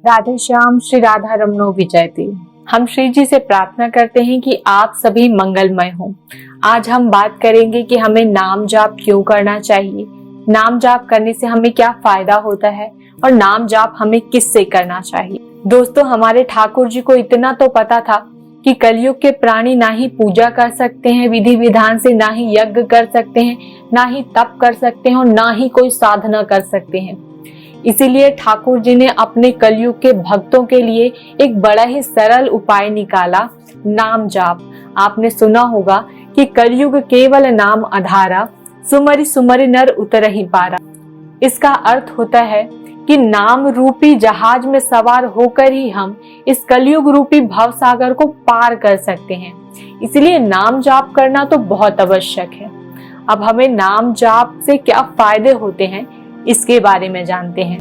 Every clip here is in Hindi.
राधे श्याम। श्री राधा रमणो विजयते। हम श्री जी से प्रार्थना करते हैं कि आप सभी मंगलमय हों। आज हम बात करेंगे कि हमें नाम जाप क्यों करना चाहिए, नाम जाप करने से हमें क्या फायदा होता है और नाम जाप हमें किससे करना चाहिए। दोस्तों, हमारे ठाकुर जी को इतना तो पता था कि कलयुग के प्राणी ना ही पूजा कर सकते हैं विधि विधान से, ना ही यज्ञ कर सकते हैं, ना ही तप कर सकते हैं और ना ही कोई साधना कर सकते हैं। इसीलिए ठाकुर जी ने अपने कलयुग के भक्तों के लिए एक बड़ा ही सरल उपाय निकाला, नाम जाप। आपने सुना होगा कि कलयुग केवल नाम आधारा, सुमरि सुमरि नर उतरहि पारा। इसका अर्थ होता है कि नाम रूपी जहाज में सवार होकर ही हम इस कलयुग रूपी भव सागर को पार कर सकते हैं। इसलिए नाम जाप करना तो बहुत आवश्यक है। अब हमें नाम जाप से क्या फायदे होते हैं इसके बारे में जानते हैं।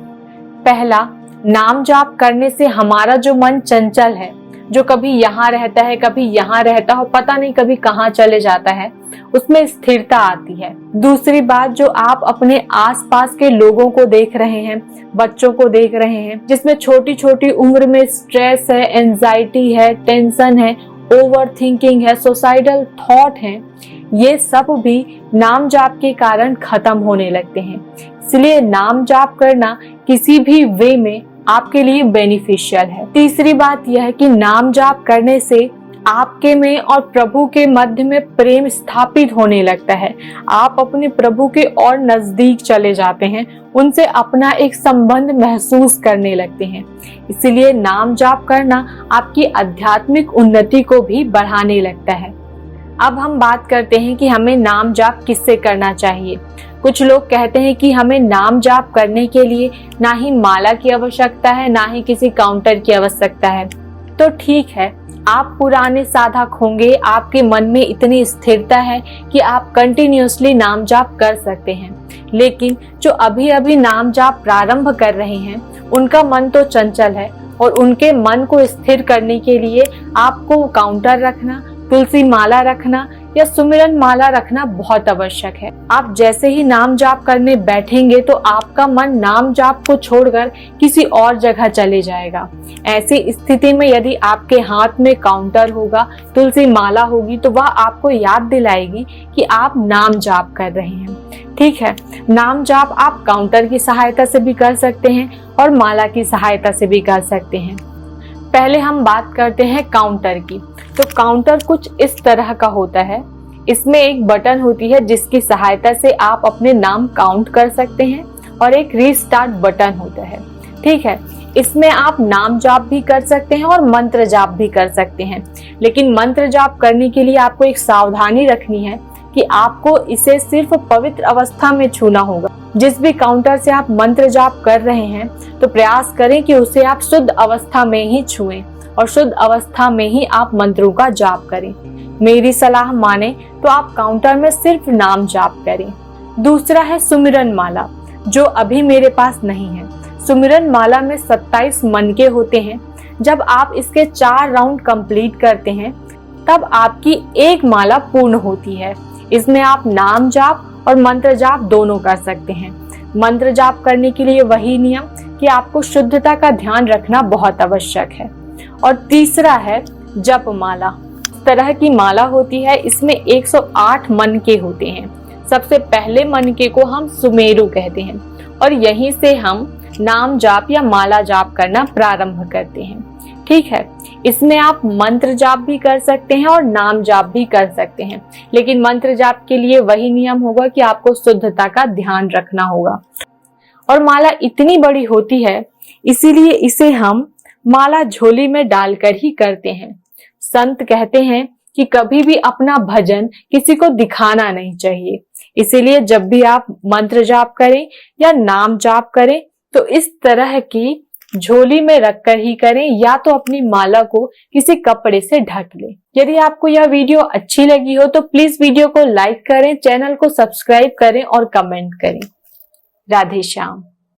पहला, नाम जाप करने से हमारा जो मन चंचल है, जो कभी यहाँ रहता है कभी यहाँ रहता हो, पता नहीं कभी कहाँ चले जाता है, उसमें स्थिरता आती है। दूसरी बात, जो आप अपने आसपास के लोगों को देख रहे हैं, बच्चों को देख रहे हैं, जिसमें छोटी छोटी उम्र में स्ट्रेस है, एंजाइटी है, टेंशन है, ओवर थिंकिंग है, सुसाइडल थॉट है, ये सब भी नाम जाप के कारण खत्म होने लगते हैं। इसलिए नाम जाप करना किसी भी वे में आपके लिए बेनिफिशियल है। तीसरी बात यह है कि नाम जाप करने से आपके में और प्रभु के मध्य में प्रेम स्थापित होने लगता है। आप अपने प्रभु के और नजदीक चले जाते हैं, उनसे अपना एक संबंध महसूस करने लगते हैं। इसलिए नाम जाप करना आपकी आध्यात्मिक उन्नति को भी बढ़ाने लगता है। अब हम बात करते हैं कि हमें नाम जाप किससे करना चाहिए। कुछ लोग कहते हैं कि हमें नाम जाप करने के लिए ना ही माला की आवश्यकता है, ना ही किसी काउंटर की आवश्यकता है। तो ठीक है, आप पुराने साधक होंगे, आपके मन में इतनी स्थिरता है कि आप कंटिन्यूअसली नाम जाप कर सकते हैं। लेकिन जो अभी अभी नाम जाप प्रारंभ कर रहे हैं, उनका मन तो चंचल है और उनके मन को स्थिर करने के लिए आपको काउंटर रखना, तुलसी माला रखना या सुमिरन माला रखना बहुत आवश्यक है। आप जैसे ही नाम जाप करने बैठेंगे तो आपका मन नाम जाप को छोड़कर किसी और जगह चले जाएगा। ऐसी स्थिति में यदि आपके हाथ में काउंटर होगा, तुलसी माला होगी, तो वह आपको याद दिलाएगी कि आप नाम जाप कर रहे हैं। ठीक है, नाम जाप आप काउंटर की सहायता से भी कर सकते हैं और माला की सहायता से भी कर सकते हैं। पहले हम बात करते हैं काउंटर की। तो काउंटर कुछ इस तरह का होता है। इसमें एक बटन होती है जिसकी सहायता से आप अपने नाम काउंट कर सकते हैं और एक रीस्टार्ट बटन होता है। ठीक है, इसमें आप नाम जाप भी कर सकते हैं और मंत्र जाप भी कर सकते हैं। लेकिन मंत्र जाप करने के लिए आपको एक सावधानी रखनी है कि आपको इसे सिर्फ पवित्र अवस्था में छूना होगा। जिस भी काउंटर से आप मंत्र जाप कर रहे हैं तो प्रयास करें कि उसे आप शुद्ध अवस्था में ही छुएं और शुद्ध अवस्था में ही आप मंत्रों का जाप करें। मेरी सलाह माने तो आप काउंटर में सिर्फ नाम जाप करें। दूसरा है सुमिरन माला, जो अभी मेरे पास नहीं है। सुमिरन माला में 27 मनके होते हैं। जब आप इसके 4 राउंड कंप्लीट करते हैं तब आपकी एक माला पूर्ण होती है। इसमें आप नाम जाप और मंत्र जाप दोनों कर सकते हैं। मंत्र जाप करने के लिए वही नियम कि आपको शुद्धता का ध्यान रखना बहुत आवश्यक है। और तीसरा है जप माला। इस तरह की माला होती है, इसमें 108 मनके होते हैं। सबसे पहले मनके को हम सुमेरु कहते हैं और यहीं से हम नाम जाप या माला जाप करना प्रारंभ करते हैं। ठीक है, इसमें आप मंत्र जाप भी कर सकते हैं और नाम जाप भी कर सकते हैं। लेकिन मंत्र जाप के लिए वही नियम होगा कि आपको शुद्धता का ध्यान रखना होगा। और माला इतनी बड़ी होती है, इसीलिए इसे हम माला झोली में डालकर ही करते हैं। संत कहते हैं कि कभी भी अपना भजन किसी को दिखाना नहीं चाहिए। इसीलिए जब भी आप मंत्र जाप करें या नाम जाप करें तो इस तरह की झोली में रखकर ही करें, या तो अपनी माला को किसी कपड़े से ढक लें। यदि आपको यह वीडियो अच्छी लगी हो तो प्लीज वीडियो को लाइक करें, चैनल को सब्सक्राइब करें और कमेंट करें। राधे श्याम।